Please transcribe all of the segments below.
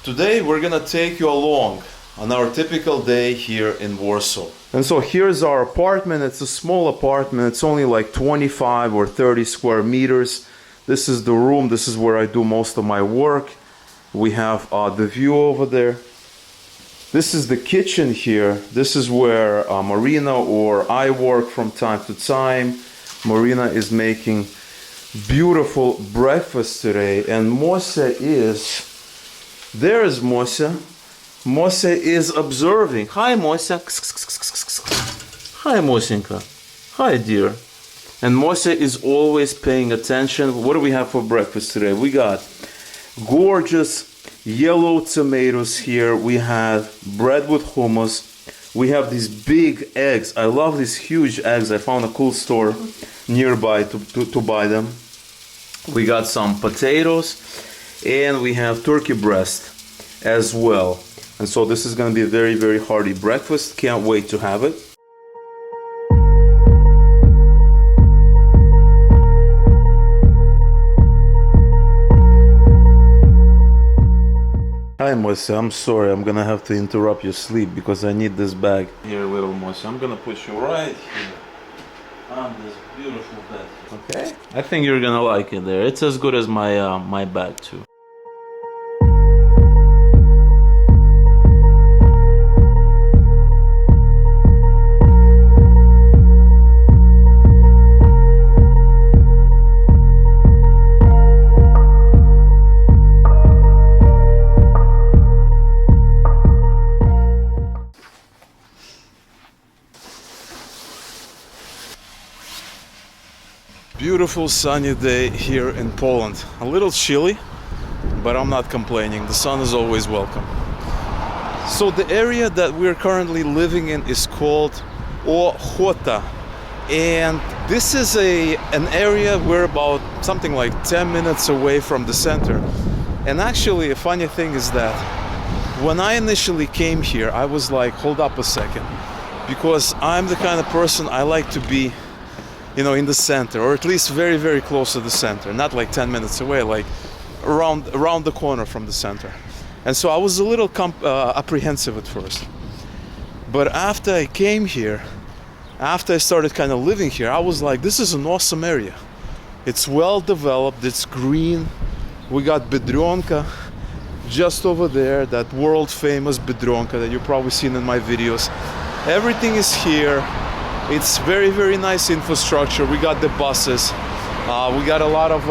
Today we're gonna take you along on our typical day here in Warsaw. And so here's our apartment. It's a small apartment. It's only like 25 or 30 square meters. This is the room. This is where I do most of my work. We have the view over there. This is the kitchen here. This is where Marina or I work from time to time. Marina is making beautiful breakfast today, and Moся is... There's Moся. Moся is observing. Hi, Moся. Hi, Mosenka. Hi, dear. And Moся is always paying attention. What do we have for breakfast today? We got gorgeous yellow tomatoes here. We have bread with hummus. We have these big eggs. I love these huge eggs. I found a cool store nearby to buy them. We got some potatoes. And we have turkey breast as well. And so this is going to be a very, very hearty breakfast. Can't wait to have it. Hi, Moся. I'm sorry. I'm going to have to interrupt your sleep because I need this bag. Here, little Moся. I'm going to put you right here on this beautiful bed. Okay? I think you're going to like it there. It's as good as my bag, too. Beautiful sunny day here in Poland. A little chilly, but I'm not complaining. The sun is always welcome. So the area that we're currently living in is called Ochota. And this is an area we're about something like 10 minutes away from the center. And actually a funny thing is that when I initially came here, I was like, hold up a second. Because I'm the kind of person I like to be, you know, in the center, or at least very, very close to the center, not like 10 minutes away, like around the corner from the center. And so I was a little apprehensive at first. But after I came here, after I started kind of living here, I was like, this is an awesome area. It's well developed, it's green. We got Biedronka just over there, that world famous Biedronka that you've probably seen in my videos. Everything is here. It's very, very nice infrastructure. We got the buses. We got a lot of,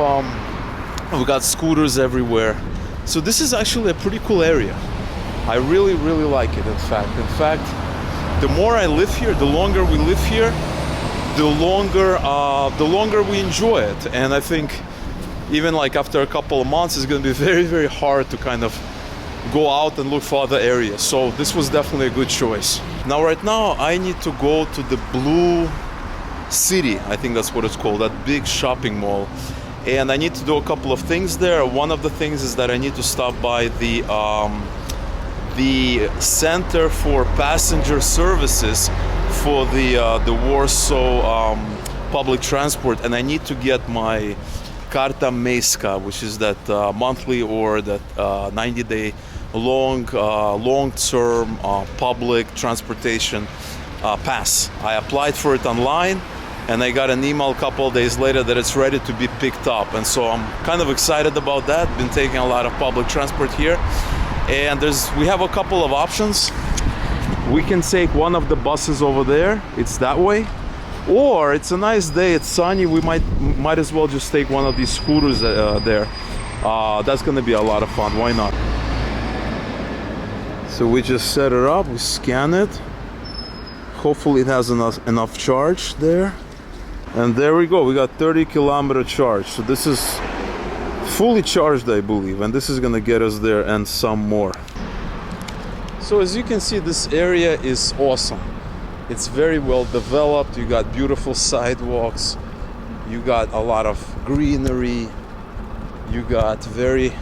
we got scooters everywhere. So this is actually a pretty cool area. I really, really like it, in fact. In fact, the more I live here, the longer we live here, the longer we enjoy it. And I think even like after a couple of months, it's going to be very, very hard to kind of go out and look for other areas. So this was definitely a good choice. Now, right now, I need to go to the Blue City. I think that's what it's called, that big shopping mall. And I need to do a couple of things there. One of the things is that I need to stop by the Center for Passenger Services for the Warsaw public transport. And I need to get my Karta Miejska, which is that monthly or that 90-day long-term public transportation pass. I applied for it online, and I got an email a couple of days later that it's ready to be picked up. And so I'm kind of excited about that. Been taking a lot of public transport here, and we have a couple of options. We can take one of the buses over there. It's that way. Or it's a nice day, it's sunny, we might as well just take one of these scooters there. That's gonna be a lot of fun, why not? So we just set it up, we scan it. Hopefully it has enough charge there. And there we go, we got 30-kilometer charge. So this is fully charged, I believe, and this is gonna get us there and some more. So as you can see, this area is awesome. It's very well developed. You got beautiful sidewalks. You got a lot of greenery. You got very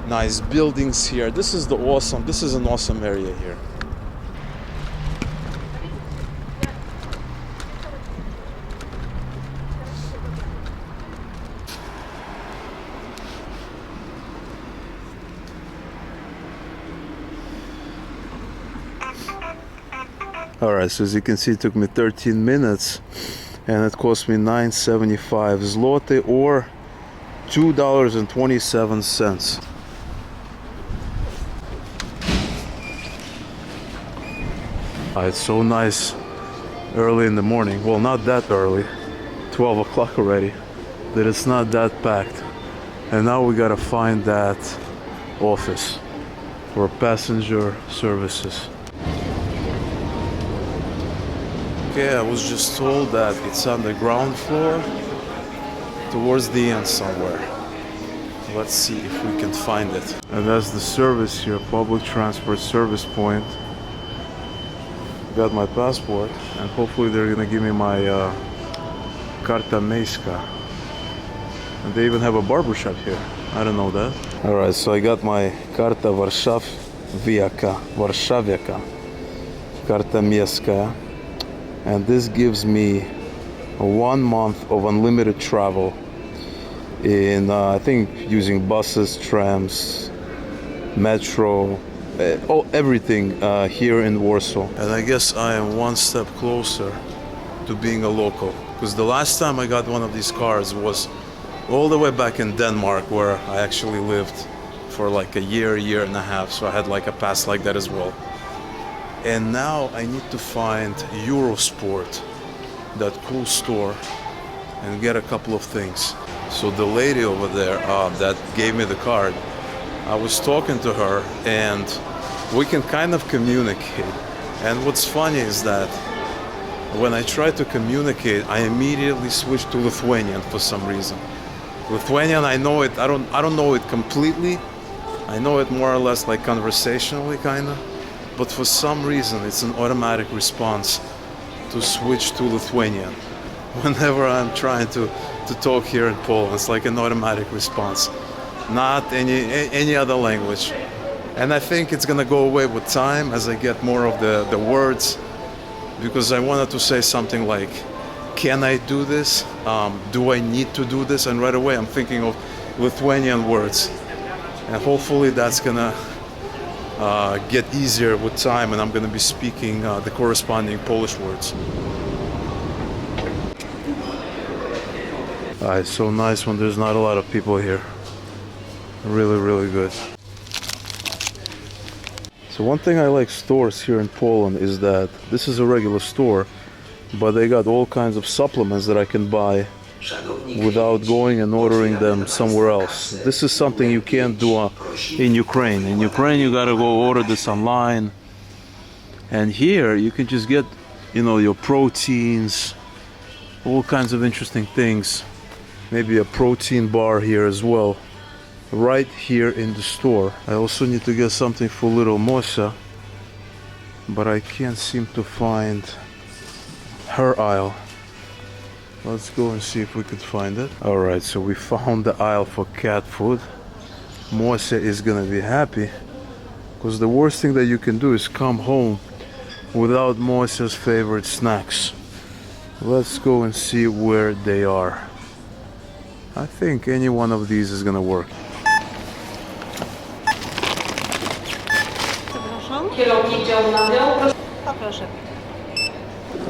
nice buildings here. This is an awesome area here. Alright, so as you can see, it took me 13 minutes and it cost me 9.75 zloty or $2.27. It's so nice early in the morning. Well, not that early, 12 o'clock already, that it's not that packed. And now we gotta find that office for passenger services. Okay, I was just told that it's on the ground floor towards the end somewhere. Let's see if we can find it. And that's the service here, public transport service point. Got my passport and hopefully they're gonna give me my Karta Miejska. And they even have a barbershop here. I don't know that. Alright, so I got my Karta Warszawiaka, Karta Miejska. And this gives me 1 month of unlimited travel in, I think, using buses, trams, metro, everything here in Warsaw. And I guess I am one step closer to being a local, because the last time I got one of these cards was all the way back in Denmark, where I actually lived for like a year and a half, so I had like a pass like that as well. And now I need to find Eurosport, that cool store, and get a couple of things. So the lady over there that gave me the card, I was talking to her and we can kind of communicate. And what's funny is that when I try to communicate, I immediately switch to Lithuanian for some reason. Lithuanian, I know it, I don't know it completely. I know it more or less like conversationally kinda. But for some reason, it's an automatic response to switch to Lithuanian. Whenever I'm trying to talk here in Poland, it's like an automatic response, not any other language. And I think it's gonna go away with time as I get more of the words, because I wanted to say something like, can I do this? Do I need to do this? And right away I'm thinking of Lithuanian words. And hopefully that's gonna get easier with time, and I'm going to be speaking the corresponding Polish words. It's so nice when there's not a lot of people here. Really good. So one thing I like stores here in Poland is that this is a regular store, but they got all kinds of supplements that I can buy without going and ordering them somewhere else. This is something you can't do in Ukraine. In Ukraine you gotta go order this online, and here you can just get, you know, your proteins, all kinds of interesting things. Maybe a protein bar here as well, right here in the store. I also need to get something for little Mosa, but I can't seem to find her aisle. Let's go and see if we could find it. Alright, so we found the aisle for cat food. Mosa is gonna be happy, because the worst thing that you can do is come home without Mosa's favorite snacks. Let's go and see where they are. I think any one of these is gonna work.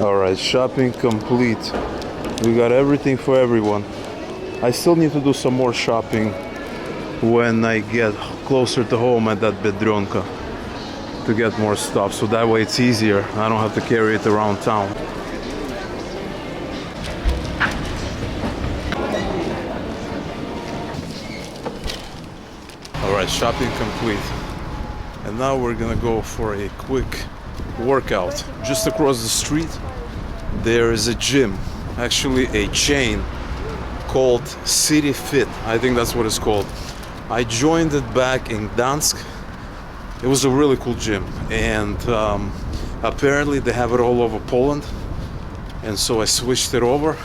Alright, shopping complete. We got everything for everyone. I still need to do some more shopping when I get closer to home at that Biedronka to get more stuff, so that way it's easier. I don't have to carry it around town. Alright, shopping complete. And now we're gonna go for a quick workout. Just across the street there is a gym, actually a chain called City Fit. I think that's what it's called. I joined it back in Gdansk. It was a really cool gym, and apparently they have it all over Poland, and so I switched it over,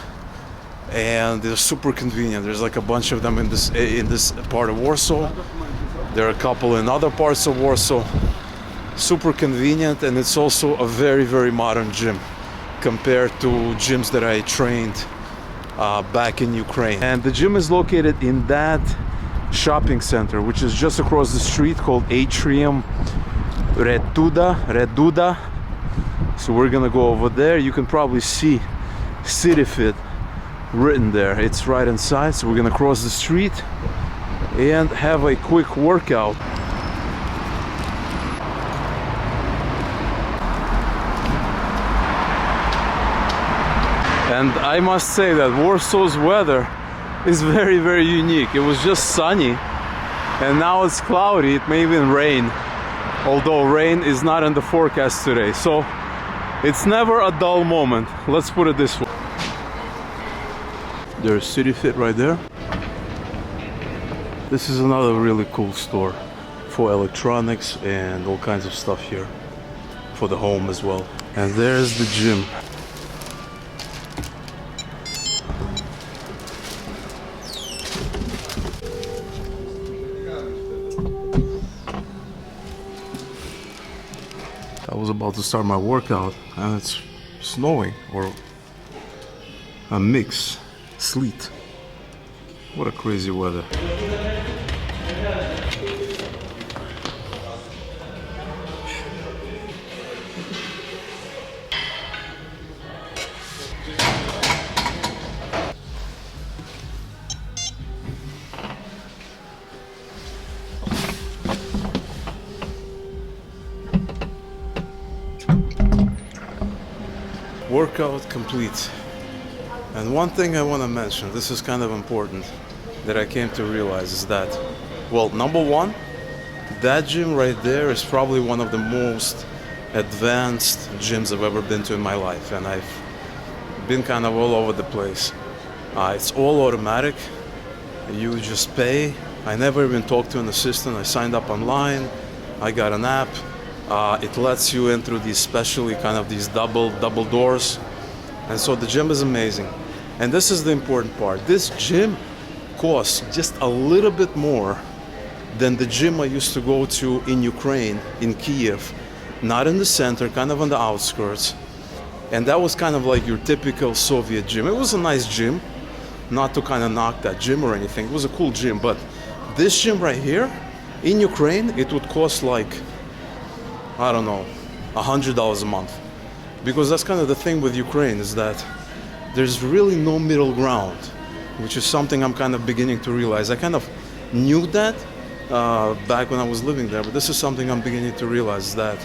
and they're super convenient. There's like a bunch of them in this part of Warsaw. There are a couple in other parts of Warsaw. Super convenient, and it's also a very modern gym compared to gyms that I trained back in Ukraine. And the gym is located in that shopping center, which is just across the street, called Atrium Reduda. So we're gonna go over there. You can probably see City Fit written there. It's right inside. So we're gonna cross the street and have a quick workout. And I must say that Warsaw's weather is very, very unique. It was just sunny and now it's cloudy. It may even rain, although rain is not in the forecast today. So it's never a dull moment. Let's put it this way. There's City Fit right there. This is another really cool store for electronics and all kinds of stuff here for the home as well. And there's the gym. I was about to start my workout and it's snowing, or a mix, sleet. What a crazy weather. Workout complete. And one thing I want to mention, this is kind of important, that I came to realize is that, well, number one, that gym right there is probably one of the most advanced gyms I've ever been to in my life, and I've been kind of all over the place. It's all automatic. You just pay. I never even talked to an assistant. I signed up online. I got an app. It lets you in through these specially kind of these double doors. And so the gym is amazing. And this is the important part. This gym costs just a little bit more than the gym I used to go to in Ukraine, in Kiev. Not in the center, kind of on the outskirts. And that was kind of like your typical Soviet gym. It was a nice gym, not to kind of knock that gym or anything. It was a cool gym, but this gym right here, in Ukraine, it would cost like, I don't know, $100 a month. Because that's kind of the thing with Ukraine, is that there's really no middle ground, which is something I'm kind of beginning to realize. I kind of knew that back when I was living there, but this is something I'm beginning to realize, that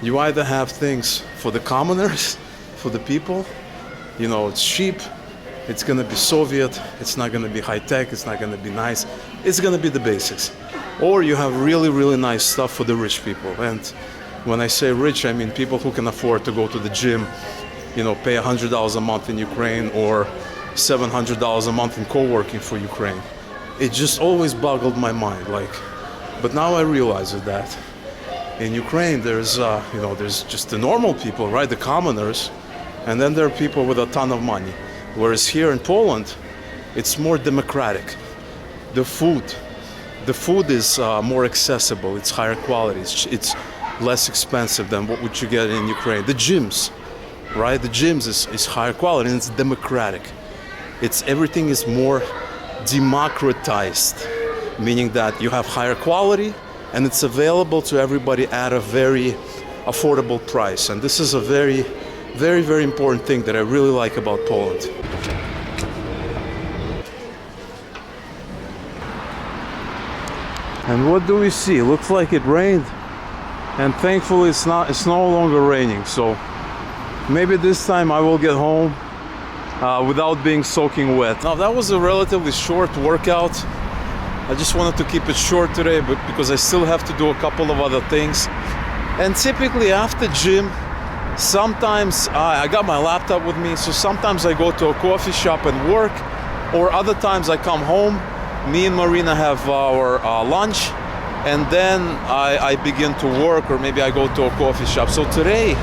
you either have things for the commoners, for the people, you know, it's cheap, it's gonna be Soviet, it's not gonna be high tech, it's not gonna be nice, it's gonna be the basics. Or you have really, really nice stuff for the rich people. And when I say rich, I mean people who can afford to go to the gym, you know, pay $100 a month in Ukraine or $700 a month in co-working for Ukraine. It just always boggled my mind, like, but now I realize that in Ukraine there's, you know, there's just the normal people, right, the commoners, and then there are people with a ton of money. Whereas here in Poland, it's more democratic. The food is more accessible, it's higher quality, it's less expensive than what would you get in Ukraine. The gyms, right? The gyms is higher quality and it's democratic. Everything is more democratized, meaning that you have higher quality and it's available to everybody at a very affordable price. And this is a very, very, very important thing that I really like about Poland. And what do we see? Looks like it rained, and thankfully it's no longer raining, so maybe this time I will get home without being soaking wet. Now that was a relatively short workout. I just wanted to keep it short today, but because I still have to do a couple of other things. And typically after gym, sometimes I got my laptop with me, so sometimes I go to a coffee shop and work, or other times I come home. Me and Marina have our lunch, and then I begin to work, or maybe I go to a coffee shop. So today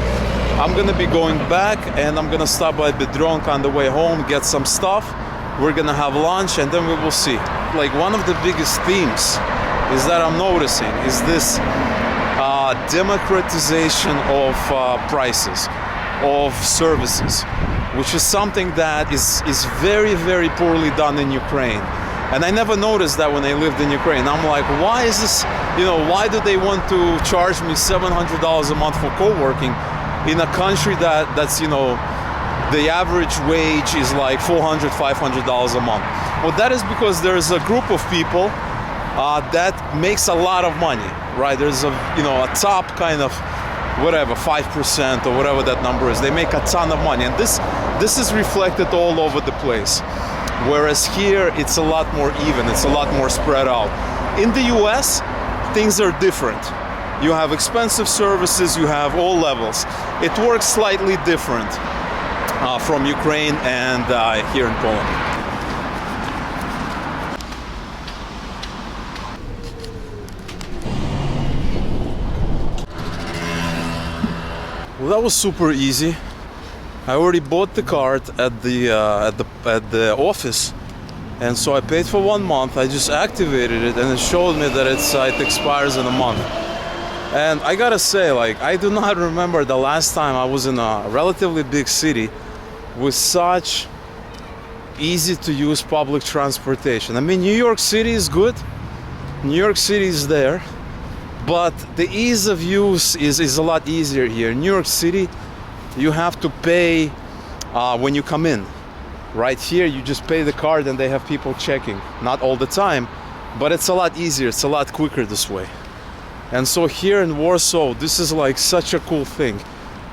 I'm gonna be going back and I'm gonna stop by Bedronk on the way home, get some stuff. We're gonna have lunch and then we will see. Like, one of the biggest themes is that I'm noticing is this democratization of prices, of services, which is something that is very, very poorly done in Ukraine. And I never noticed that when I lived in Ukraine. I'm like, why is this, you know, why do they want to charge me $700 a month for co-working in a country that's, you know, the average wage is like $400, $500 a month. Well, that is because there's a group of people that makes a lot of money, right? There's a, you know, a top kind of whatever 5% or whatever that number is. They make a ton of money, and this is reflected all over the place. Whereas here it's a lot more even, it's a lot more spread out. In the US, things are different. You have expensive services, you have all levels. It works slightly different from Ukraine and here in Poland. Well, that was super easy. I already bought the card at the office, and so I paid for 1 month. I just activated it, and it showed me that it expires in a month. And I gotta say, like, I do not remember the last time I was in a relatively big city with such easy to use public transportation. I mean, New York City is good. New York City is there. But the ease of use is a lot easier here. In New York City, you have to pay when you come in. Right here, you just pay the card and they have people checking. Not all the time, but it's a lot easier. It's a lot quicker this way. And so here in Warsaw, this is like such a cool thing.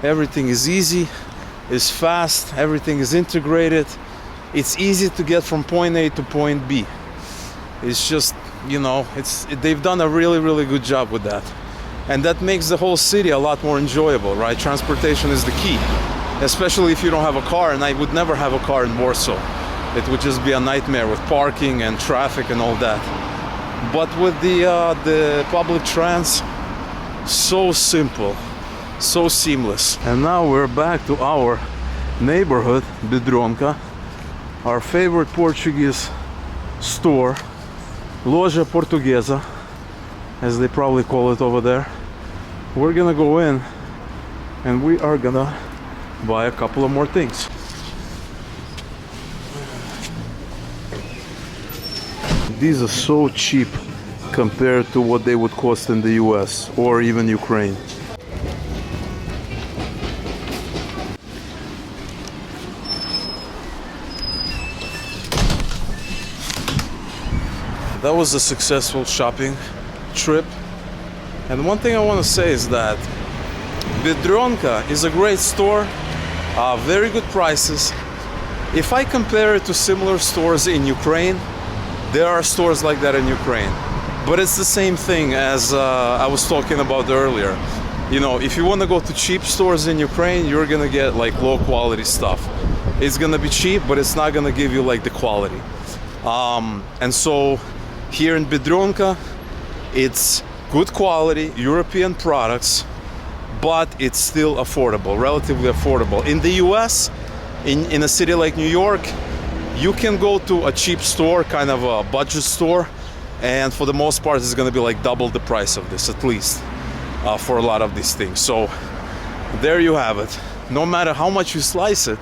Everything is easy, is fast, everything is integrated. It's easy to get from point A to point B. It's just, you know, they've done a really good job with that. And that makes the whole city a lot more enjoyable, right? Transportation is the key, especially if you don't have a car, and I would never have a car in Warsaw. It would just be a nightmare with parking and traffic and all that. But with the public trans, so simple, so seamless. And now we're back to our neighborhood, Biedronka, our favorite Portuguese store, Loja Portuguesa, as they probably call it over there. We're gonna go in and we are gonna buy a couple of more things. These are so cheap compared to what they would cost in the US or even Ukraine. That was a successful shopping trip. And one thing I want to say is that Biedronka is a great store, very good prices. If I compare it to similar stores in Ukraine, there are stores like that in Ukraine. But it's the same thing as I was talking about earlier. You know, if you want to go to cheap stores in Ukraine, you're going to get like low quality stuff. It's going to be cheap, but it's not going to give you like the quality. And so here in Biedronka, it's good quality European products, but it's still affordable, relatively affordable. In the US, in a city like New York, you can go to a cheap store, kind of a budget store, and for the most part it's going to be like double the price of this, at least, for a lot of these things. So there you have it. No matter how much you slice it,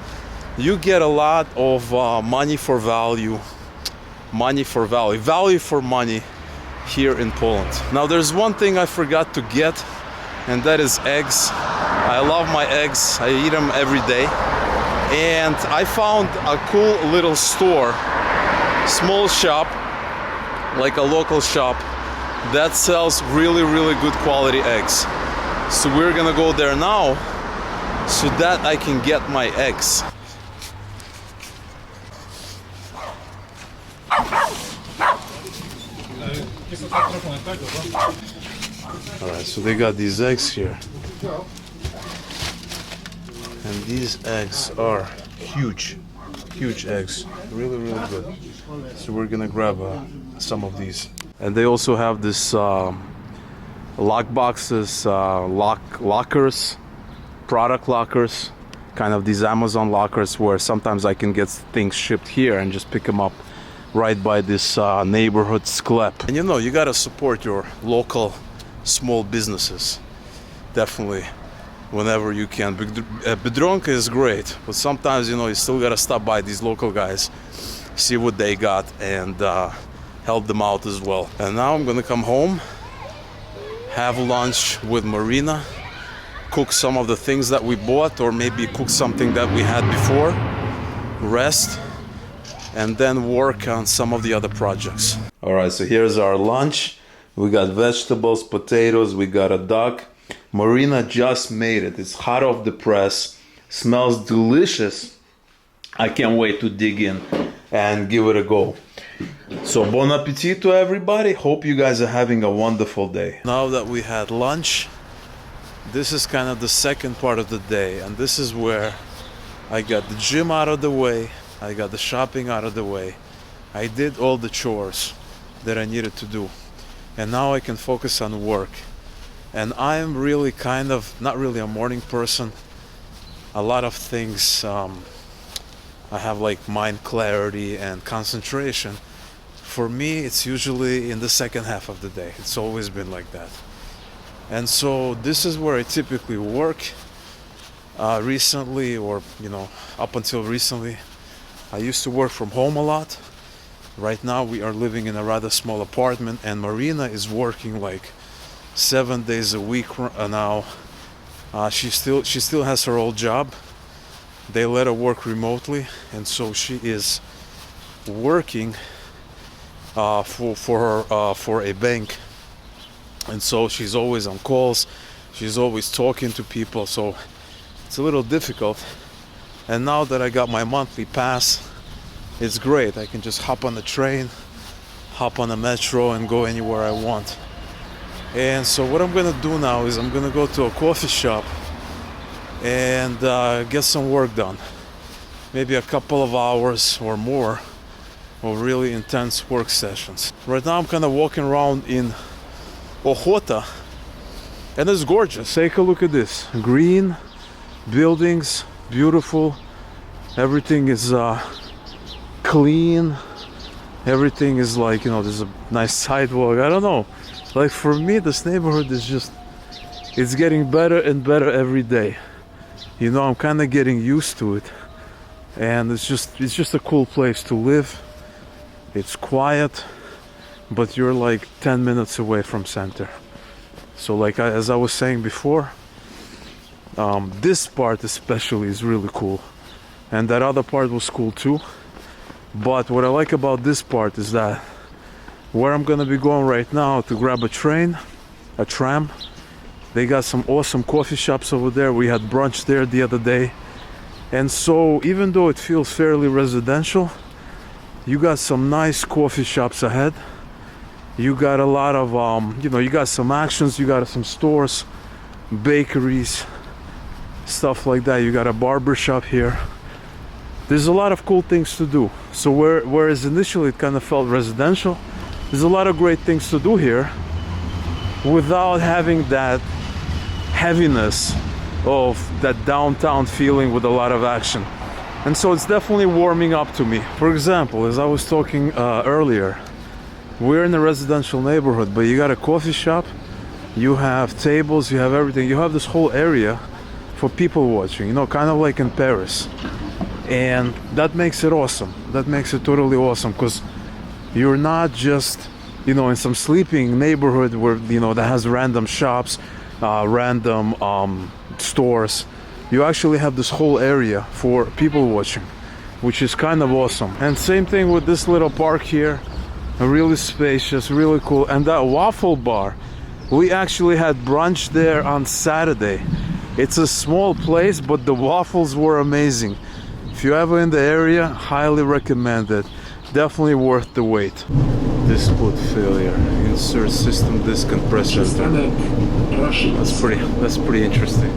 you get a lot of money for value for money here in Poland. Now there's one thing I forgot to get, and that is eggs. I love my eggs. I eat them every day. And I found a cool little store, small shop, like a local shop, that sells really good quality eggs. So we're gonna go there now so that I can get my eggs. Alright, so they got these eggs here. And these eggs are huge eggs, really good. So we're gonna grab some of these. And they also have this lock boxes, lockers, product lockers, kind of these Amazon lockers where sometimes I can get things shipped here and just pick them up right by this neighborhood sklep. And you know, you gotta support your local small businesses, definitely, whenever you can. Biedronka is great, but sometimes, you know, you still gotta stop by these local guys, see what they got, and help them out as well. And now I'm gonna come home, have lunch with Marina, cook some of the things that we bought, or maybe cook something that we had before, rest, and then work on some of the other projects. All right, so here's our lunch. We got vegetables, potatoes, we got a duck. Marina just made it. It's hot off the press, smells delicious. I can't wait to dig in and give it a go. So bon appetit to everybody. Hope you guys are having a wonderful day. Now that we had lunch, this is kind of the second part of the day, and this is where I got the gym out of the way, I got the shopping out of the way, I did all the chores that I needed to do, and now I can focus on work. And I'm really kind of not really a morning person. A lot of things, I have like mind clarity and concentration. For me, it's usually in the second half of the day. It's always been like that. And so this is where I typically work. Recently, or up until recently, I used to work from home a lot. Right now we are living in a rather small apartment, and Marina is working like 7 days a week now. She still has her old job. They let her work remotely, and so she is working for a bank, and so she's always on calls. She's always talking to people, so it's a little difficult. And now that I got my monthly pass, it's great. I can just hop on the train, hop on the metro, and go anywhere I want. And so what I'm gonna do now is I'm gonna go to a coffee shop and get some work done. Maybe a couple of hours or more of really intense work sessions. Right now I'm kind of walking around in Ochota, and it's gorgeous. Take a look at this. Green buildings, beautiful. Everything is clean. Everything is like, there's a nice sidewalk. I don't know. Like for me, this neighborhood is just, it's getting better and better every day. I'm kind of getting used to it, and it's just a cool place to live. It's quiet, but you're like 10 minutes away from center. So like as I was saying before, this part especially is really cool, and that other part was cool too. But what I like about this part is that where I'm gonna be going right now to grab a tram, they got some awesome coffee shops over there. We had brunch there the other day, and so even though it feels fairly residential, you got some nice coffee shops ahead. You got a lot of you got some actions, you got some stores, bakeries, stuff like that. You got a barber shop here. There's a lot of cool things to do. So whereas initially it kind of felt residential, there's a lot of great things to do here without having that heaviness of that downtown feeling with a lot of action. And so it's definitely warming up to me. For example, as I was talking earlier, we're in a residential neighborhood, but you got a coffee shop, you have tables, you have everything. You have this whole area for people watching, kind of like in Paris. And that makes it awesome. That makes it totally awesome, because you're not just, in some sleeping neighborhood where, that has random shops, random stores. You actually have this whole area for people watching, which is kind of awesome. And same thing with this little park here. Really spacious, really cool. And that waffle bar, we actually had brunch there on Saturday. It's a small place, but the waffles were amazing. If you're ever in the area, highly recommend it. Definitely worth the wait. Disk put failure. Insert system disk compressor. That's pretty interesting.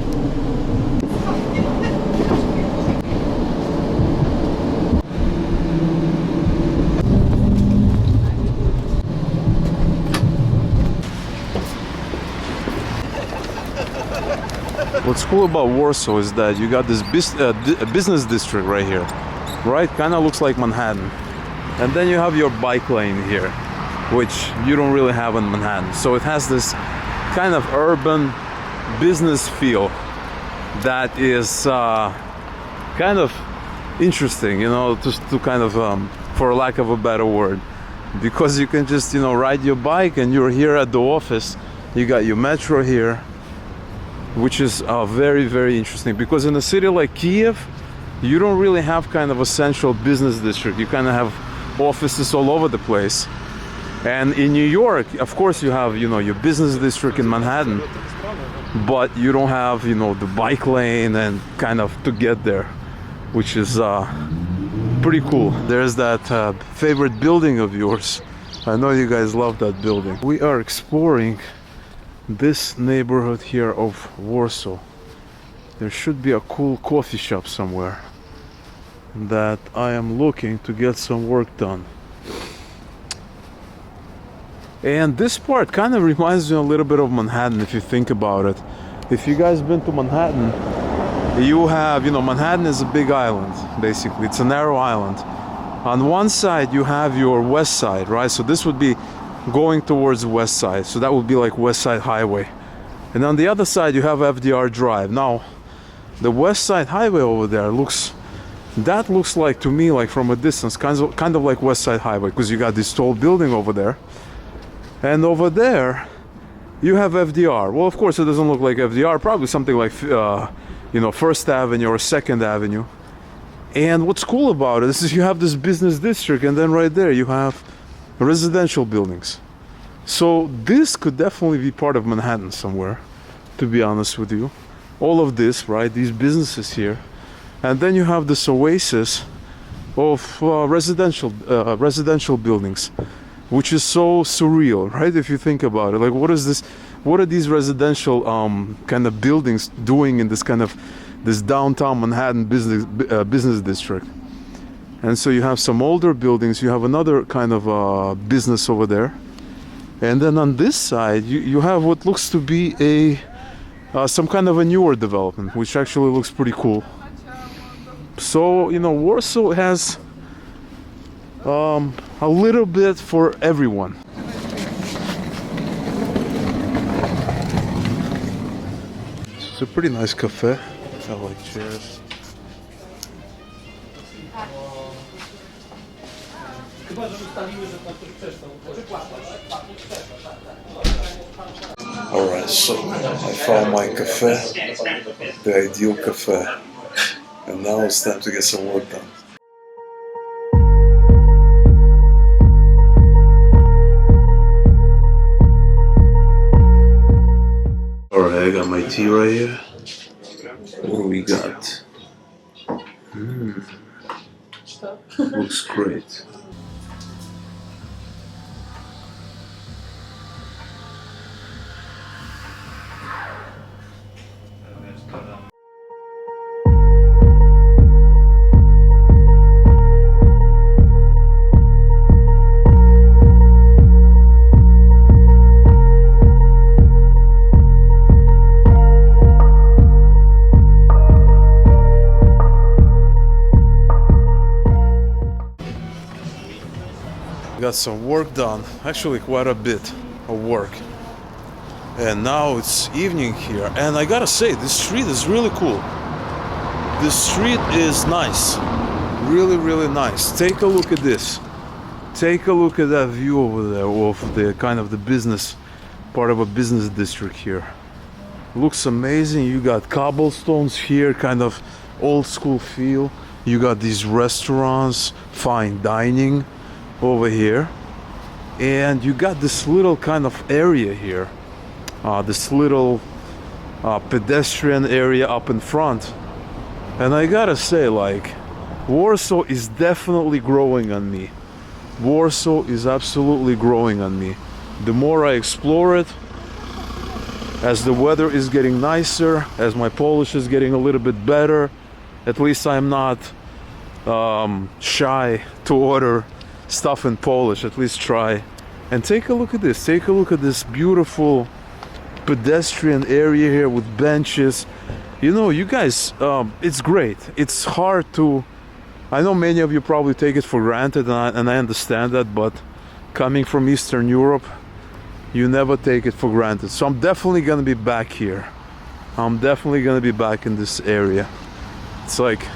What's cool about Warsaw is that you got this business district right here, right? Kind of looks like Manhattan. And then you have your bike lane here, which you don't really have in Manhattan. So it has this kind of urban business feel that is kind of interesting, just to kind of, for lack of a better word, because you can just, ride your bike and you're here at the office. You got your metro here. which is very, very interesting, because in a city like Kiev, you don't really have kind of a central business district. You kind of have offices all over the place. And in New York, of course, you have, you know, your business district in Manhattan, but you don't have, you know, the bike lane and kind of to get there, which is pretty cool. There's that favorite building of yours. I know you guys love that building. We are exploring this neighborhood here of Warsaw. There should be a cool coffee shop somewhere that I am looking to get some work done. And this part kind of reminds me a little bit of Manhattan, if you think about it. If you guys been to Manhattan, you have, you know, Manhattan is a big island, basically. It's a narrow island. On one side, you have your west side, right? So this would be going towards the west side. So that would be like West Side Highway. And on the other side, you have FDR Drive. Now, the West Side Highway over there looks like, to me, like from a distance, kind of like West Side Highway, because you got this tall building over there. And over there, you have FDR. Well, of course, it doesn't look like FDR. Probably something like, you know, First Avenue or Second Avenue. And what's cool about it is you have this business district, and then right there you have residential buildings. So this could definitely be part of Manhattan somewhere, to be honest with you. All of this, right? These businesses here. And then you have this oasis of residential buildings, which is so surreal, right? If you think about it, like, what is this? What are these residential kind of buildings doing in this kind of this downtown Manhattan business district? And so you have some older buildings. You have another kind of business over there, and then on this side you have what looks to be a some kind of a newer development, which actually looks pretty cool. So, you know, Warsaw has a little bit for everyone. It's a pretty nice cafe. I like chairs. Alright, so I found my cafe, the ideal cafe, and now it's time to get some work done. Alright, I got my tea right here. What do we got? Looks great. Got some work done, actually quite a bit of work, and now it's evening here, and I gotta say, this street is really cool. This street is nice, really, really nice. Take a look at this. Take a look at that view over there of the kind of the business part of a business district here. Looks amazing. You got cobblestones here, kind of old school feel. You got these restaurants, fine dining over here, and you got this little kind of area here, this little pedestrian area up in front. And I gotta say, like, Warsaw is definitely growing on me. Warsaw is absolutely growing on me. The more I explore it, as the weather is getting nicer, as my Polish is getting a little bit better, at least I'm not shy to order stuff in Polish, at least try. And take a look at this. Take a look at this beautiful pedestrian area here with benches. You know, you guys, it's great. It's hard to, I know many of you probably take it for granted, and I understand that, but coming from Eastern Europe, you never take it for granted. So I'm definitely gonna be back here. I'm definitely gonna be back in this area. It's like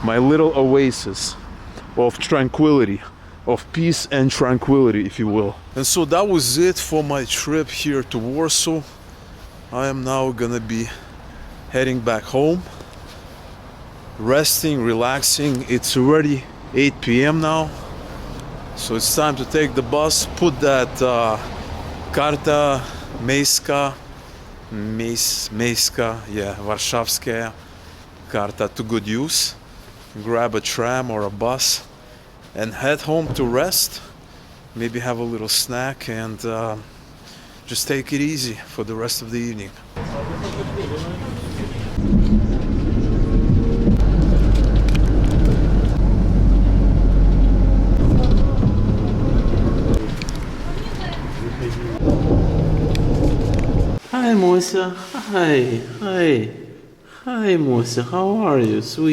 my little oasis of tranquility, of peace and tranquility, if you will. And so that was it for my trip here to Warsaw. I am now gonna be heading back home, resting, relaxing. It's already 8 p.m. now, so it's time to take the bus, put that Karta Miejska, Warszawska Karta to good use, grab a tram or a bus, and head home to rest, maybe have a little snack, and just take it easy for the rest of the evening. Hi, Mosa. Hi, Mosa. How are you, sweetie?